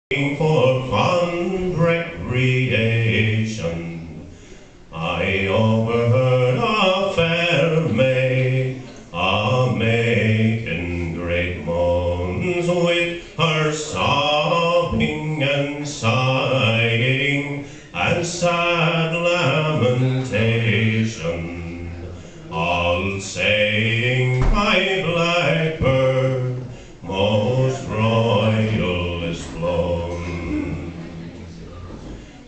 For fun recreation, I overheard a fair maid a-making great moans, with her sobbing and sighing and sad lamentation, all saying, "My blackbird most royal is flown."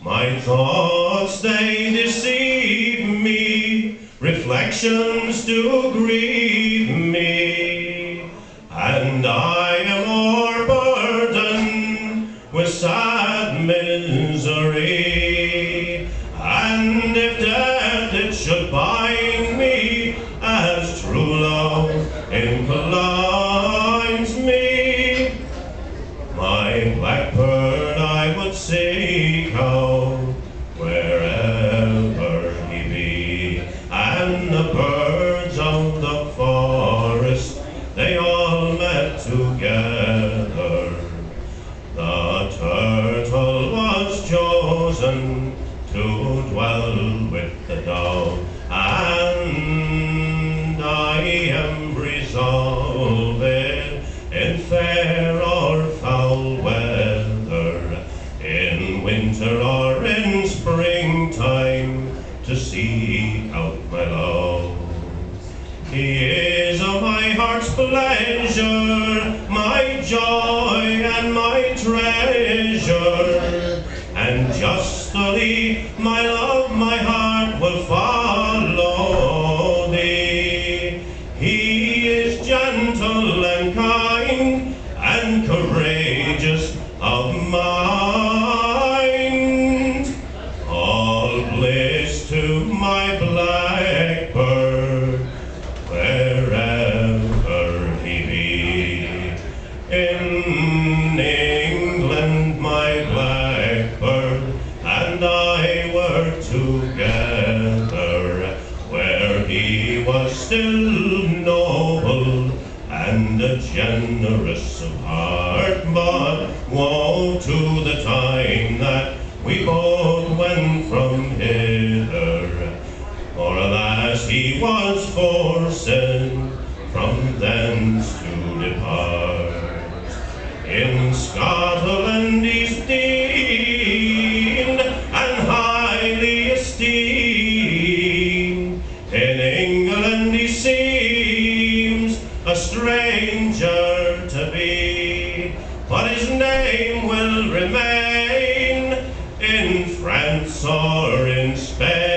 My thoughts, they deceive me, reflections do grieve me, and I am o'erburdened with sad misery. And if death it should bind me, as true love inclines me, my blackbird I would seek out wherever he be. And the birds of the forest, they all met together. The turtle was chosen to dwell with the dove, and I am resolved in fair or foul weather, in winter or in springtime, to seek out my love. He is my heart's pleasure, my joy and my treasure, and justly my love, my heart will follow thee. He is gentle and kind and courageous of mind, all bliss to my blackbird wherever he be. In England my blackbird and I were together, where he was still noble and generous of heart. But woe to the time that we both went from hither, for alas he was forced from thence to depart. In Scotland he's deemed and highly esteemed, in England he seems a stranger to be, but his name will remain in France or in Spain.